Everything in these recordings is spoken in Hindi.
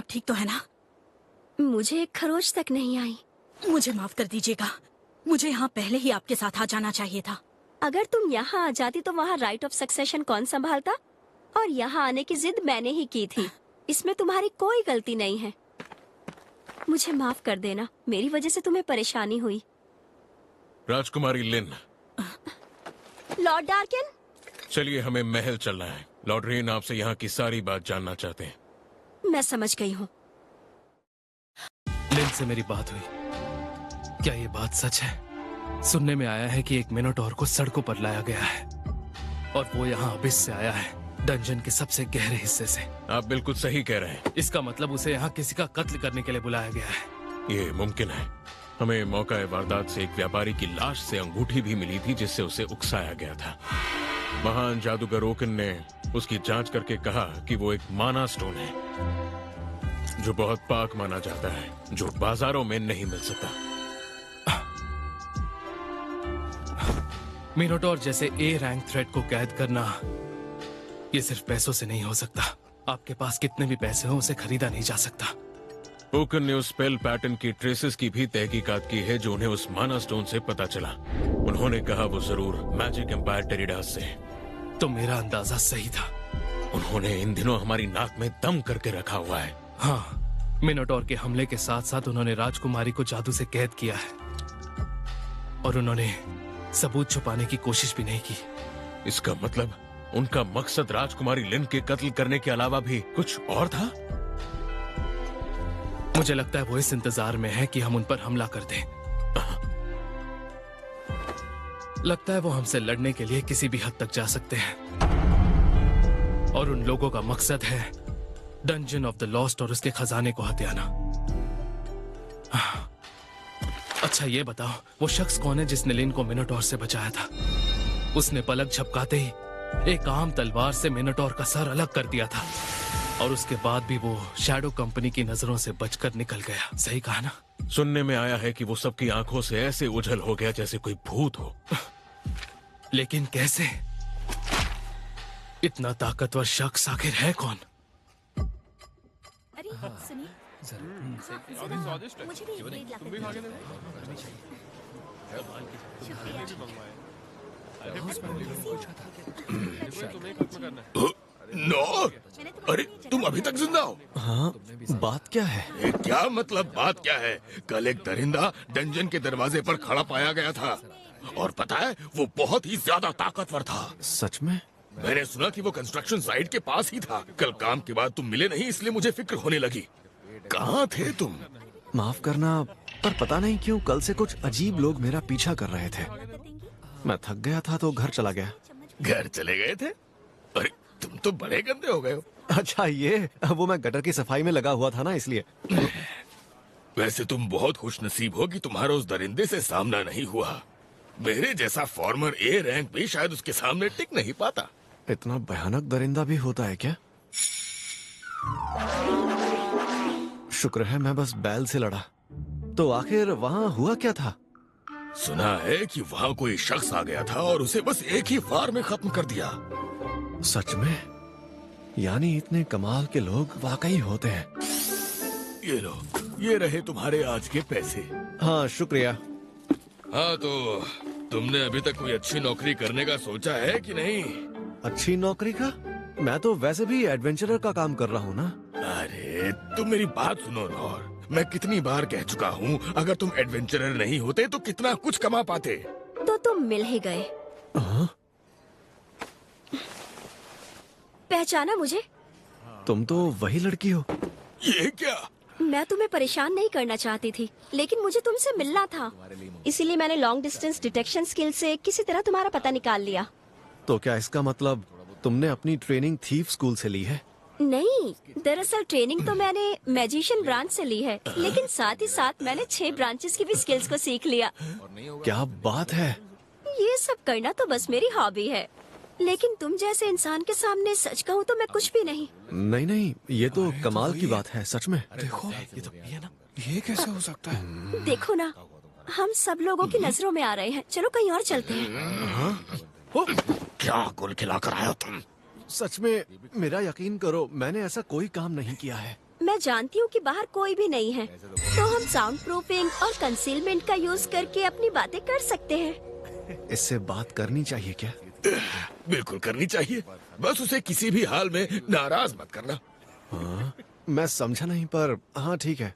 आप ठीक तो है ना? मुझे एक खरोच तक नहीं आई। मुझे माफ कर दीजिएगा, मुझे यहाँ पहले ही आपके साथ आ जाना चाहिए था। अगर तुम यहाँ आ जाती तो वहाँ राइट ऑफ सक्सेशन कौन संभालता? और यहाँ आने की जिद मैंने ही की थी। इसमें तुम्हारी कोई गलती नहीं है। मुझे माफ कर देना, मेरी वजह से तुम्हें परेशानी हुई। राजकुमारी लिन, लॉर्ड डार्किन, चलिए हमें महल चलना है। लॉर्ड रेन आपसे यहाँ की सारी बात जानना चाहते हैं। मैं समझ गई हूँ। लिन से मेरी बात हुई। क्या ये बात सच है? सुनने में आया है कि एक मिनोटॉर को सड़कों पर लाया गया है और वो यहाँ अबिस से आया है, डंजन के सबसे गहरे हिस्से से। आप बिल्कुल सही कह रहे हैं। इसका मतलब उसे यहाँ किसी का कत्ल करने के लिए बुलाया गया है। ये मुमकिन है। हमें मौका वारदात से एक व्यापारी की लाश से अंगूठी भी मिली थी जिससे उसे उकसाया गया था। महान जादूगर ओकन ने उसकी जांच करके कहा कि वो एक माना स्टोन है जो बहुत पाक माना जाता है, जो बाजारों में नहीं मिल सकता। मिनोटॉर जैसे ए रैंक थ्रेट को कैद करना ये सिर्फ पैसों से नहीं हो सकता। आपके पास कितने भी पैसे हो उसे खरीदा नहीं जा सकता। ओकन ने उस स्पेल पैटर्न की ट्रेसेस की भी तहकीकात की है जो उन्हें उस माना स्टोन से पता चला। उन्होंने कहा वो जरूर मैजिक एम्पायर टेरिडास से। तो मेरा अंदाजा सही था। उन्होंने इन दिनों हमारी नाक में दम करके रखा हुआ है। हाँ, मिनोटॉर के हमले के साथ साथ उन्होंने राजकुमारी को जादू से कैद किया है और उन्होंने सबूत छुपाने की कोशिश भी नहीं की। इसका मतलब उनका मकसद राजकुमारी लिन के कत्ल करने के अलावा भी कुछ और था। मुझे लगता है वो इस इंतजार में है कि हम उन पर हमला कर दें। लगता है वो हमसे लड़ने के लिए किसी भी हद तक जा सकते हैं और उन लोगों का मकसद है डंजन ऑफ द लॉस्ट और उसके खजाने को हथियाना। अच्छा ये बताओ, वो शख्स कौन है जिसने लिन को मिनोटॉर से बचाया था? उसने पलक झपकाते ही एक आम तलवार से मिनोटॉर का सर अलग कर दिया था और उसके बाद भी वो शैडो कंपनी की नजरों से बचकर निकल गया। सही कहा ना? सुनने में आया है कि वो सबकी आंखों से ऐसे उछल हो गया जैसे कोई भूत हो। लेकिन कैसे? इतना ताकतवर शख्स आखिर है कौन? अरे सुनिए, मुझे भी एक प्लेट लाकर नॉर, अरे तुम अभी तक जिंदा हो? हाँ, बात क्या है? ये क्या मतलब बात क्या है? कल एक दरिंदा डंजन के दरवाजे पर खड़ा पाया गया था और पता है वो बहुत ही ज्यादा ताकतवर था। सच में? मैंने सुना कि वो कंस्ट्रक्शन साइट के पास ही था। कल काम के बाद तुम मिले नहीं इसलिए मुझे फिक्र होने लगी। कहाँ थे तुम? माफ करना, पर पता नहीं क्यों कल से कुछ अजीब लोग मेरा पीछा कर रहे थे। मैं थक गया था तो घर चला गया। घर चले गए थे? अरे तुम तो बड़े गंदे हो गए हो। अच्छा ये, वो मैं गटर की सफाई में लगा हुआ था ना इसलिए। वैसे तुम बहुत खुशनसीब हो कि तुम्हारा उस दरिंदे से सामना नहीं हुआ। मेरे जैसा फॉर्मर ए रैंक भी शायद उसके सामने टिक नहीं पाता। इतना भयानक दरिंदा भी होता है क्या? शुक्र है मैं बस बैल से लड़ा। तो आखिर वहाँ हुआ क्या था? सुना है कि वहाँ कोई शख्स आ गया था और उसे बस एक ही वार में खत्म कर दिया। सच में? यानी इतने कमाल के लोग वाकई होते हैं। ये लो, ये रहे तुम्हारे आज के पैसे। हाँ शुक्रिया। हाँ तो तुमने अभी तक कोई अच्छी नौकरी करने का सोचा है कि नहीं? अच्छी नौकरी का? मैं तो वैसे भी एडवेंचरर का काम कर रहा हूँ ना। अरे तुम मेरी बात सुनो नौर, मैं कितनी बार कह चुका हूँ अगर तुम एडवेंचरर नहीं होते तो कितना कुछ कमा पाते। तो तुम मिल ही गए। पहचाना मुझे? तुम तो वही लड़की हो। ये क्या? मैं तुम्हें परेशान नहीं करना चाहती थी, लेकिन मुझे तुमसे मिलना था, इसीलिए मैंने लॉन्ग डिस्टेंस डिटेक्शन स्किल से किसी तरह तुम्हारा पता निकाल लिया। तो क्या इसका मतलब तुमने अपनी ट्रेनिंग थीफ स्कूल से ली है? नहीं, दरअसल ट्रेनिंग तो मैंने मैजिशियन ब्रांच से ली है, लेकिन साथ ही साथ मैंने 6 ब्रांचेस की भी स्किल्स को सीख लिया। क्या बात है! ये सब करना तो बस मेरी हॉबी है, लेकिन तुम जैसे इंसान के सामने सच कहूँ तो मैं कुछ भी नहीं। नहीं नहीं, ये तो कमाल की बात है सच में। देखो ये तो ये ना, ये कैसे हो सकता है? देखो ना, हम सब लोगों की नजरों में आ रहे हैं। चलो कहीं और चलते हैं। क्या गुल खिलाकर आए हो तुम? सच में मेरा यकीन करो, मैंने ऐसा कोई काम नहीं किया है। मैं जानती हूँ कि बाहर कोई भी नहीं है, तो हम साउंड प्रूफिंग और कंसीलमेंट का यूज करके अपनी बातें कर सकते हैं। इससे बात करनी चाहिए क्या? बिल्कुल करनी चाहिए, बस उसे किसी भी हाल में नाराज मत करना। हाँ, मैं समझा नहीं, पर हाँ ठीक है।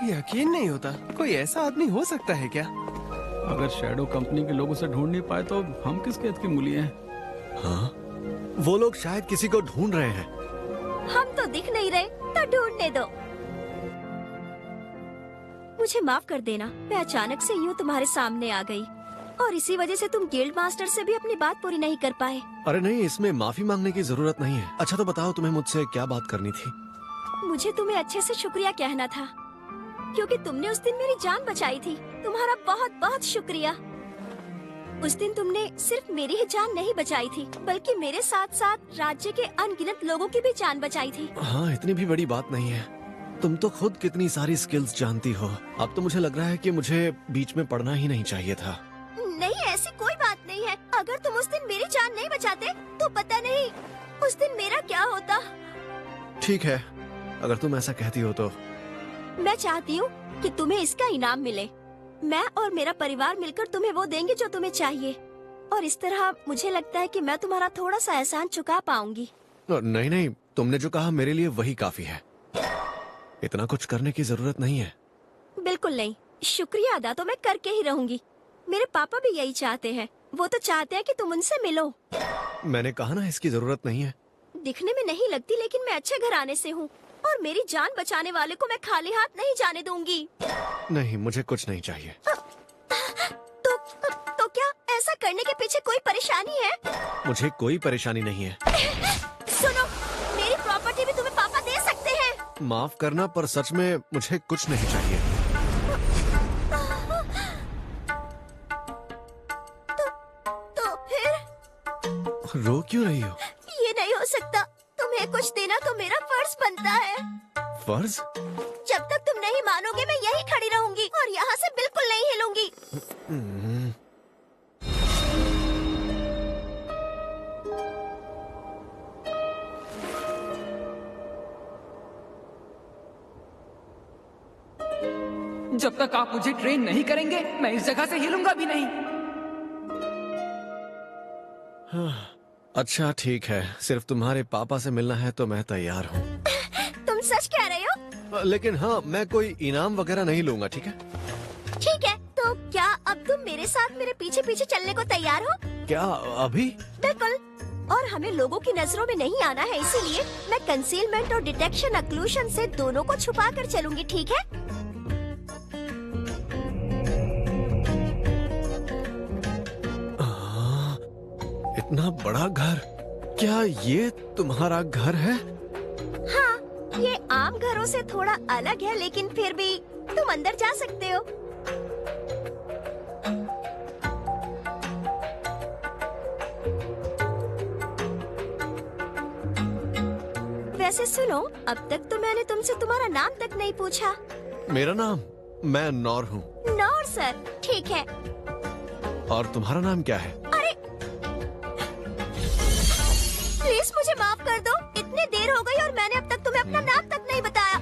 यकीन नहीं होता, कोई ऐसा आदमी हो सकता है क्या? अगर शैडो कंपनी के लोग उसे ढूंढ नहीं पाए तो हम किस खेत की मूली हैं? हाँ, वो लोग शायद किसी को ढूंढ रहे हैं। हम तो दिख नहीं रहे, तो ढूंढने दो। मुझे माफ कर देना, मैं अचानक से यूँ तुम्हारे सामने आ गई और इसी वजह से तुम गिल्ड मास्टर से भी अपनी बात पूरी नहीं कर पाए। अरे नहीं, इसमें माफी मांगने की जरूरत नहीं है। अच्छा तो बताओ, तुम्हें मुझसे क्या बात करनी थी? मुझे तुम्हें अच्छे से शुक्रिया कहना था, क्योंकि तुमने उस दिन मेरी जान बचाई थी। तुम्हारा बहुत बहुत शुक्रिया। उस दिन तुमने सिर्फ मेरी ही जान नहीं बचाई थी, बल्कि मेरे साथ साथ राज्य के अनगिनत लोगों की भी जान बचाई थी। हाँ, इतनी भी बड़ी बात नहीं है। तुम तो खुद कितनी सारी स्किल्स जानती हो। अब तो मुझे लग रहा है कि मुझे बीच में पढ़ना ही नहीं चाहिए था। नहीं, ऐसी कोई बात नहीं है। अगर तुम उस दिन मेरी जान नहीं बचाते तो पता नहीं उस दिन मेरा क्या होता। ठीक है, अगर तुम ऐसा कहती हो तो। मैं चाहती हूँ कि तुम्हें इसका इनाम मिले। मैं और मेरा परिवार मिलकर तुम्हें वो देंगे जो तुम्हें चाहिए, और इस तरह मुझे लगता है कि मैं तुम्हारा थोड़ा सा एहसान चुका पाऊंगी। नहीं नहीं, तुमने जो कहा मेरे लिए वही काफी है। इतना कुछ करने की जरूरत नहीं है। बिल्कुल नहीं, शुक्रिया अदा तो मैं करके ही रहूंगी। मेरे पापा भी यही चाहते हैं। वो तो चाहते हैं कि तुम उनसे मिलो। मैंने कहा ना, इसकी जरूरत नहीं है। दिखने में नहीं लगती, लेकिन मैं अच्छे घराने से हूँ और मेरी जान बचाने वाले को मैं खाली हाथ नहीं जाने दूंगी। नहीं, मुझे कुछ नहीं चाहिए। तो क्या ऐसा करने के पीछे कोई परेशानी है? मुझे कोई परेशानी नहीं है। सुनो, मेरी प्रॉपर्टी भी तुम्हें पापा दे सकते हैं। माफ करना, पर सच में मुझे कुछ नहीं चाहिए। तो फिर रो क्यों रही हो? ये नहीं हो सकता। तुम्हें कुछ देना तो मेरा फर्ज बनता है। फर्ज? जब तक तुम नहीं मानोगे मैं यही खड़ी रहूंगी और यहाँ से बिल्कुल नहीं हिलूंगी। जब तक आप मुझे ट्रेन नहीं करेंगे मैं इस जगह से हिलूंगा भी नहीं। अच्छा ठीक है, सिर्फ तुम्हारे पापा से मिलना है तो मैं तैयार हूँ। तुम सच कह रहे हो? लेकिन हाँ, मैं कोई इनाम वगैरह नहीं लूंगा, ठीक है? ठीक है, तो क्या अब तुम मेरे साथ मेरे पीछे पीछे चलने को तैयार हो? क्या अभी? बिल्कुल, और हमें लोगों की नजरों में नहीं आना है, इसीलिए मैं कंसीलमेंट और डिटेक्शन अक्लूशन से दोनों को छुपा कर चलूंगी, ठीक है? इतना बड़ा घर, क्या ये तुम्हारा घर है? हाँ, ये आम घरों से थोड़ा अलग है, लेकिन फिर भी तुम अंदर जा सकते हो। वैसे सुनो, अब तक तो मैंने तुमसे तुम्हारा नाम तक नहीं पूछा। मेरा नाम? मैं नौर हूँ। नौर सर, ठीक है। और तुम्हारा नाम क्या है? अरे प्लीज मुझे माफ कर दो, इतनी देर हो गई और मैंने अब तक तुम्हें अपना नाम तक नहीं बताया।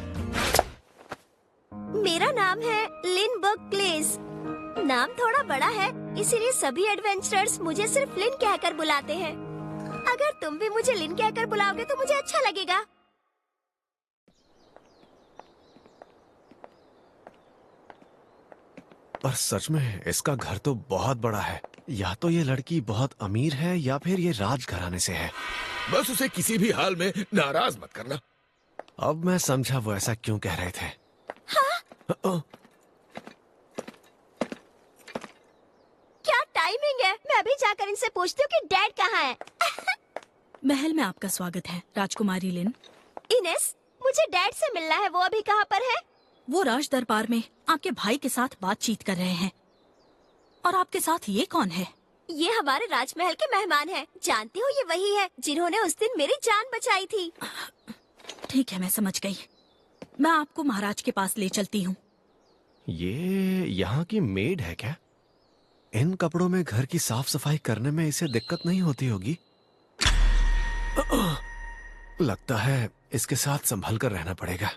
मेरा नाम है लिनबर्ग क्लेस। नाम थोड़ा बड़ा है, इसीलिए सभी एडवेंचरर्स मुझे सिर्फ लिन कहकर बुलाते हैं। अगर तुम भी मुझे लिन कहकर बुलाओगे तो मुझे अच्छा लगेगा। पर सच में इसका घर तो बहुत बड़ा है। या तो ये लड़की बहुत अमीर है या फिर ये राजघराने से है। बस उसे किसी भी हाल में नाराज मत करना। अब मैं समझा वो ऐसा क्यों कह रहे थे। हाँ? क्या टाइमिंग है, मैं अभी जाकर इनसे पूछती हूँ कि डैड कहाँ है। महल में आपका स्वागत है राजकुमारी लिन। इनेस, मुझे डैड से मिलना है, वो अभी कहाँ पर है? वो राज दरबार में आपके भाई के साथ बातचीत कर रहे हैं। और आपके साथ ये कौन है? ये हमारे राजमहल के मेहमान हैं। जानती हो, ये वही है जिन्होंने उस दिन मेरी जान बचाई थी। ठीक है, मैं समझ गई। मैं आपको महाराज के पास ले चलती हूँ। ये यहाँ की मेड है क्या? इन कपड़ों में घर की साफ सफाई करने में इसे दिक्कत नहीं होती होगी। लगता है इसके साथ संभल कर रहना पड़ेगा।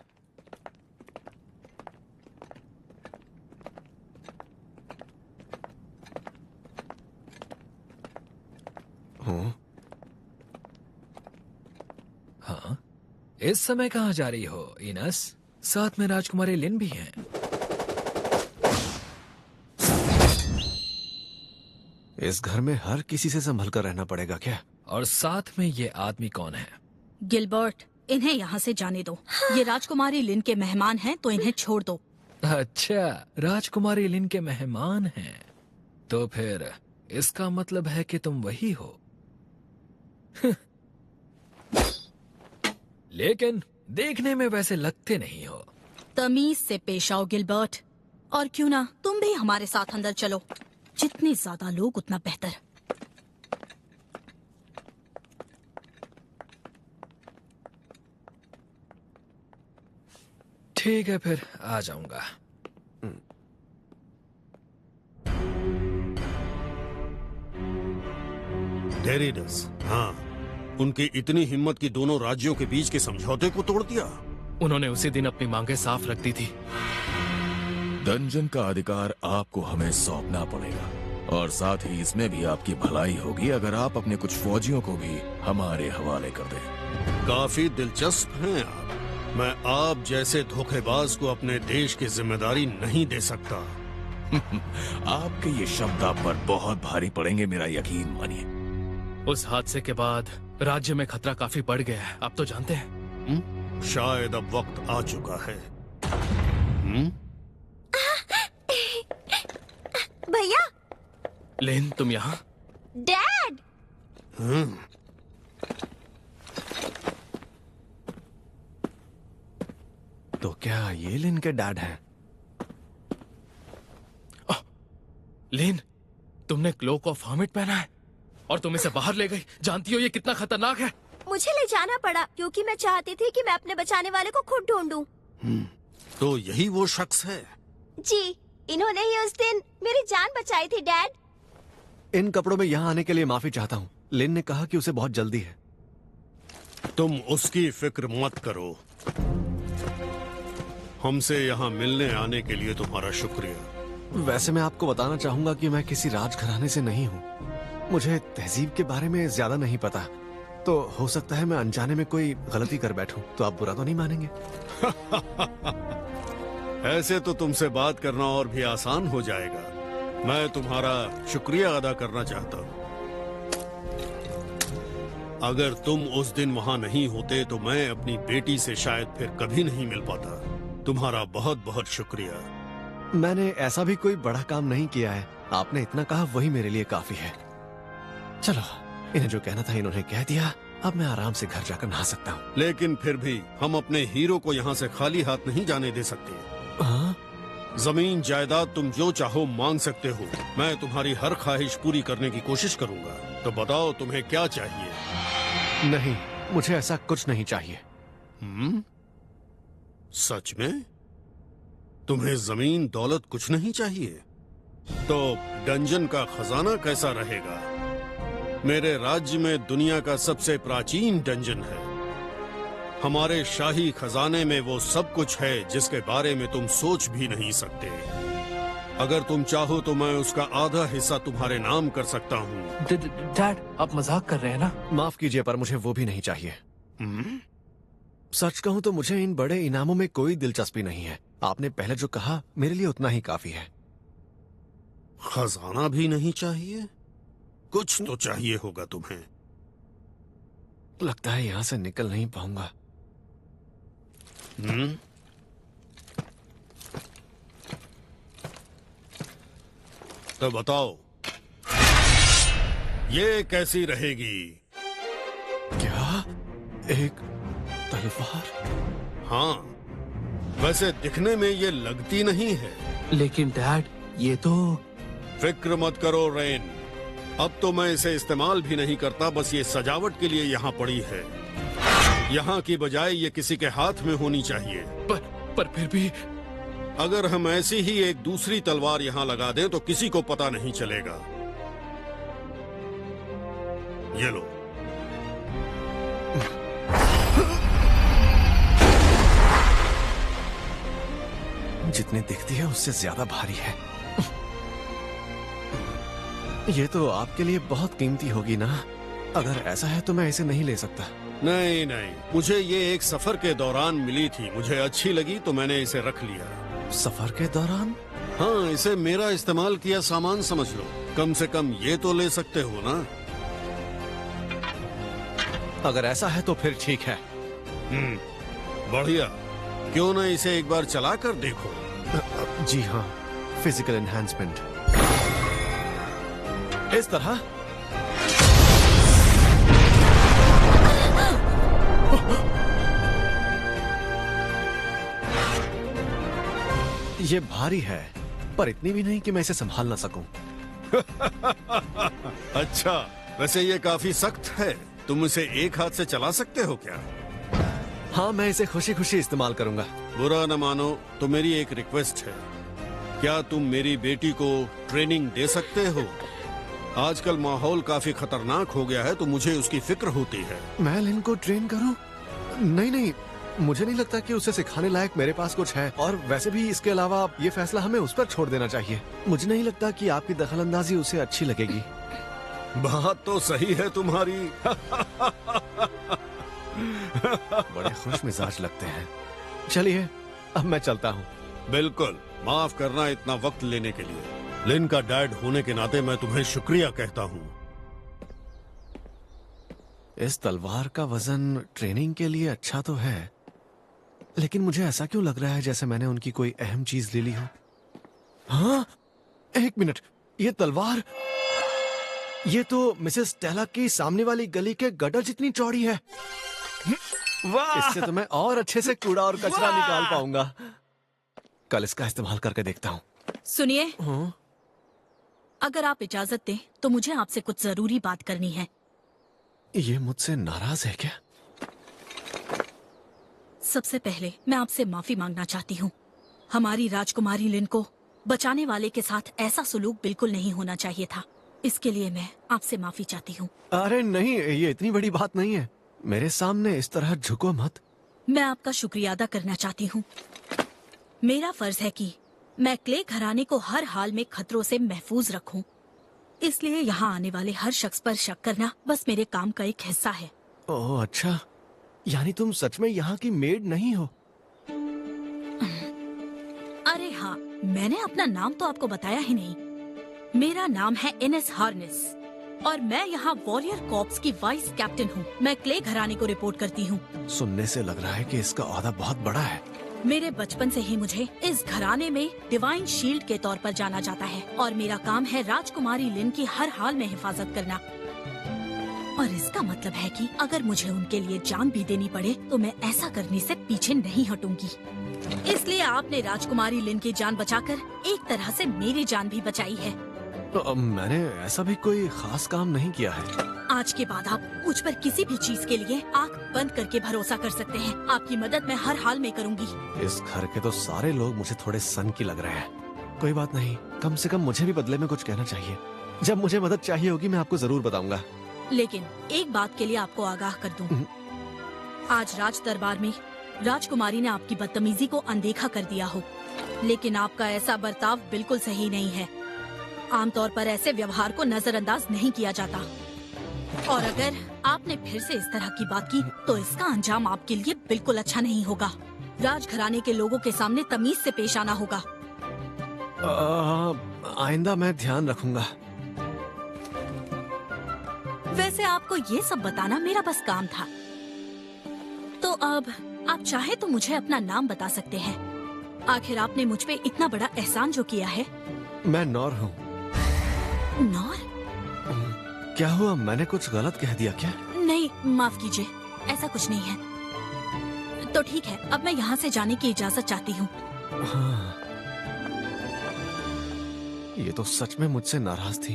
हाँ, इस समय कहाँ जा रही हो इनस? साथ में राजकुमारी लिन भी हैं। इस घर में हर किसी से संभल कर रहना पड़ेगा क्या? और साथ में ये आदमी कौन है? गिलबर्ट, इन्हें यहाँ से जाने दो। ये राजकुमारी लिन के मेहमान हैं, तो इन्हें छोड़ दो। अच्छा, राजकुमारी लिन के मेहमान हैं, तो फिर इसका मतलब है कि तुम वही हो। लेकिन देखने में वैसे लगते नहीं हो। तमीज से पेश आओ गिलबर्ट, और क्यों ना तुम भी हमारे साथ अंदर चलो। जितने ज्यादा लोग उतना बेहतर। ठीक है, फिर आ जाऊंगा। डेरिडस, हाँ, उनकी इतनी हिम्मत की दोनों राज्यों के बीच के समझौते को तोड़ दिया। उन्होंने उसी दिन अपनी मांगें साफ रख दी थी। डंजन का अधिकार आपको हमें सौंपना पड़ेगा, और साथ ही इसमें भी आपकी भलाई होगी अगर आप अपने कुछ फौजियों को भी हमारे हवाले कर दें। काफी दिलचस्प हैं आप। मैं आप जैसे धोखेबाज को अपने देश की जिम्मेदारी नहीं दे सकता। आपके ये शब्द आप पर बहुत भारी पड़ेंगे, मेरा यकीन मानिए। उस हादसे के बाद राज्य में खतरा काफी बढ़ गया है, आप तो जानते हैं। शायद अब वक्त आ चुका है। भैया। लिन, तुम यहाँ? डैड। तो क्या ये लिन के डैड हैं? लिन, तुमने क्लोक ऑफ हर्मिट पहना है और तुम इसे बाहर ले गई। जानती हो ये कितना खतरनाक है? मुझे ले जाना पड़ा क्योंकि मैं चाहती थी कि मैं अपने बचाने वाले को खुद ढूंढूं। तो यही वो शख्स है? जी, इन्होंने ही उस दिन मेरी जान बचाई थी डैड। इन कपड़ों में यहाँ आने के लिए माफी चाहता हूँ। लिन ने कहा कि उसे बहुत जल्दी है। तुम उसकी फिक्र मत करो। हमसे यहाँ मिलने आने के लिए तुम्हारा शुक्रिया। वैसे मैं आपको बताना चाहूंगा कि मैं किसी राजघराने से नहीं हूँ। मुझे तहजीब के बारे में ज्यादा नहीं पता, तो हो सकता है मैं अनजाने में कोई गलती कर बैठूं, तो आप बुरा तो नहीं मानेंगे? ऐसे तो तुमसे बात करना और भी आसान हो जाएगा। मैं तुम्हारा शुक्रिया अदा करना चाहता हूँ। अगर तुम उस दिन वहाँ नहीं होते तो मैं अपनी बेटी से शायद फिर कभी नहीं मिल पाता। तुम्हारा बहुत बहुत शुक्रिया। मैंने ऐसा भी कोई बड़ा काम नहीं किया है। आपने इतना कहा वही मेरे लिए काफी है। चलो, इन्हें जो कहना था इन्होंने कह दिया। अब मैं आराम से घर जाकर नहा सकता हूँ। लेकिन फिर भी हम अपने हीरो को यहाँ से खाली हाथ नहीं जाने दे सकते। हाँ? जमीन जायदाद तुम जो चाहो मांग सकते हो। मैं तुम्हारी हर ख्वाहिश पूरी करने की कोशिश करूंगा। तो बताओ तुम्हें क्या चाहिए? नहीं, मुझे ऐसा कुछ नहीं चाहिए। सच में? तुम्हें जमीन दौलत कुछ नहीं चाहिए? तो डंजन का खजाना कैसा रहेगा? मेरे राज्य में दुनिया का सबसे प्राचीन डंजन है। हमारे शाही खजाने में वो सब कुछ है जिसके बारे में तुम सोच भी नहीं सकते। अगर तुम चाहो तो मैं उसका आधा हिस्सा तुम्हारे नाम कर सकता हूँ। डैड, आप मजाक कर रहे हैं ना? माफ कीजिए, पर मुझे वो भी नहीं चाहिए। सच कहूँ तो मुझे इन बड़े इनामों में कोई दिलचस्पी नहीं है। आपने पहले जो कहा मेरे लिए उतना ही काफी है। खजाना भी नहीं चाहिए? कुछ तो चाहिए होगा तुम्हें। लगता है यहाँ से निकल नहीं पाऊंगा। तो बताओ, ये कैसी रहेगी? क्या? एक तलवार? हाँ, वैसे दिखने में ये लगती नहीं है। लेकिन डैड, ये तो... फिक्र मत करो रेन, अब तो मैं इसे इस्तेमाल भी नहीं करता। बस ये सजावट के लिए यहाँ पड़ी है। यहाँ की बजाय ये किसी के हाथ में होनी चाहिए। पर फिर भी... अगर हम ऐसी ही एक दूसरी तलवार यहाँ लगा दें तो किसी को पता नहीं चलेगा। ये लो। जितनी दिखती है उससे ज्यादा भारी है। ये तो आपके लिए बहुत कीमती होगी ना? अगर ऐसा है तो मैं इसे नहीं ले सकता। नहीं नहीं, मुझे ये एक सफर के दौरान मिली थी, मुझे अच्छी लगी तो मैंने इसे रख लिया। सफर के दौरान? हाँ, इसे मेरा इस्तेमाल किया सामान समझ लो। कम से कम ये तो ले सकते हो ना? अगर ऐसा है तो फिर ठीक है। बढ़िया। क्यों ना इसे एक बार चला कर देखो? जी हाँ, फिजिकल एनहांसमेंट। इस तरह? ये भारी है, पर इतनी भी नहीं कि मैं इसे संभाल ना सकूं। अच्छा, वैसे ये काफी सख्त है। तुम इसे एक हाथ से चला सकते हो क्या? हाँ, मैं इसे खुशी खुशी इस्तेमाल करूंगा। बुरा न मानो तो मेरी एक रिक्वेस्ट है। क्या तुम मेरी बेटी को ट्रेनिंग दे सकते हो? आजकल माहौल काफी खतरनाक हो गया है तो मुझे उसकी फिक्र होती है। मैं लिन को ट्रेन करूं? नहीं नहीं, मुझे नहीं लगता कि उसे सिखाने लायक मेरे पास कुछ है। और वैसे भी इसके अलावा ये फैसला हमें उस पर छोड़ देना चाहिए। मुझे नहीं लगता कि आपकी दखलंदाजी उसे अच्छी लगेगी। बात तो सही है तुम्हारी। बड़े खुश मिजाज लगते हैं। चलिए, अब मैं चलता हूँ। बिल्कुल, माफ करना इतना वक्त लेने के लिए। लिन का डैड होने के नाते मैं तुम्हें शुक्रिया कहता हूँ। इस तलवार का वजन ट्रेनिंग के लिए अच्छा तो है, लेकिन मुझे ऐसा क्यों लग रहा है जैसे मैंने उनकी कोई अहम चीज ले ली हो। हाँ, एक मिनट, ये तलवार, ये तो मिसेस स्टेला की सामने वाली गली के गटर जितनी चौड़ी है। वाह! इससे तो मैं और अच्छे से कूड़ा और कचरा निकाल पाऊंगा। कल इसका इस्तेमाल करके देखता हूँ। सुनिए, अगर आप इजाजत दें तो मुझे आपसे कुछ जरूरी बात करनी है। ये मुझसे नाराज है क्या? सबसे पहले मैं आपसे माफी मांगना चाहती हूँ। हमारी राजकुमारी लिन को बचाने वाले के साथ ऐसा सुलूक बिल्कुल नहीं होना चाहिए था। इसके लिए मैं आपसे माफी चाहती हूँ। अरे नहीं, ये इतनी बड़ी बात नहीं है। मेरे सामने इस तरह झुको मत। मैं आपका शुक्रिया अदा करना चाहती हूँ। मेरा फर्ज है कि मैं क्ले घराने को हर हाल में खतरों से महफूज रखूं। इसलिए यहाँ आने वाले हर शख्स पर शक करना बस मेरे काम का एक हिस्सा है। ओह अच्छा, यानी तुम सच में यहाँ की मेड नहीं हो? अरे हाँ, मैंने अपना नाम तो आपको बताया ही नहीं। मेरा नाम है इनेस हार्नेस और मैं यहाँ वॉरियर कॉर्प्स की वाइस कैप्टन हूँ। मैं क्ले घराने को रिपोर्ट करती हूँ। सुनने से लग रहा है कि इसका ओहदा बहुत बड़ा है। मेरे बचपन से ही मुझे इस घराने में डिवाइन शील्ड के तौर पर जाना जाता है और मेरा काम है राजकुमारी लिन की हर हाल में हिफाजत करना। और इसका मतलब है कि अगर मुझे उनके लिए जान भी देनी पड़े तो मैं ऐसा करने से पीछे नहीं हटूंगी। इसलिए आपने राजकुमारी लिन की जान बचाकर एक तरह से मेरी जान भी बचाई है। तो मैंने ऐसा भी कोई खास काम नहीं किया है। आज के बाद आप मुझ पर किसी भी चीज के लिए आंख बंद करके भरोसा कर सकते हैं। आपकी मदद मैं हर हाल में करूंगी। इस घर के तो सारे लोग मुझे थोड़े सन की लग रहे हैं। कोई बात नहीं, कम से कम मुझे भी बदले में कुछ कहना चाहिए। जब मुझे मदद चाहिए होगी मैं आपको जरूर बताऊंगा। लेकिन एक बात के लिए आपको आगाह कर दूं। आज राज दरबार में राजकुमारी ने आपकी बदतमीजी को अनदेखा कर दिया हो, लेकिन आपका ऐसा बर्ताव बिल्कुल सही नहीं है। आमतौर पर ऐसे व्यवहार को नजरअंदाज नहीं किया जाता और अगर आपने फिर से इस तरह की बात की तो इसका अंजाम आपके लिए बिल्कुल अच्छा नहीं होगा। राजघराने के लोगों के सामने तमीज से पेश आना होगा। आइंदा मैं ध्यान रखूंगा। वैसे आपको ये सब बताना मेरा बस काम था। तो अब आप चाहे तो मुझे अपना नाम बता सकते हैं। आखिर आपने मुझ पे इतना बड़ा एहसान जो किया है। मैं नौर हूँ। नौर? क्या हुआ, मैंने कुछ गलत कह दिया क्या? नहीं, माफ कीजिए, ऐसा कुछ नहीं है। तो ठीक है, अब मैं यहाँ से जाने की इजाजत चाहती हूँ। हाँ, ये तो सच में मुझसे नाराज थी।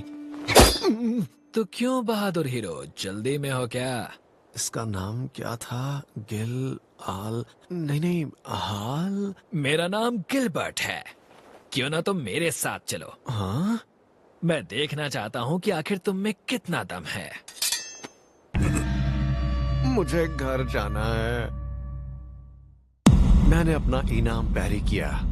तो क्यों बहादुर हीरो, जल्दी में हो क्या? इसका नाम क्या था? गिल आल, नहीं हाल। मेरा नाम गिलबर्ट है। क्यों ना तुम मेरे साथ चलो। हाँ, मैं देखना चाहता हूँ कि आखिर तुम में कितना दम है। मुझे घर जाना है। मैंने अपना इनाम पैरी किया।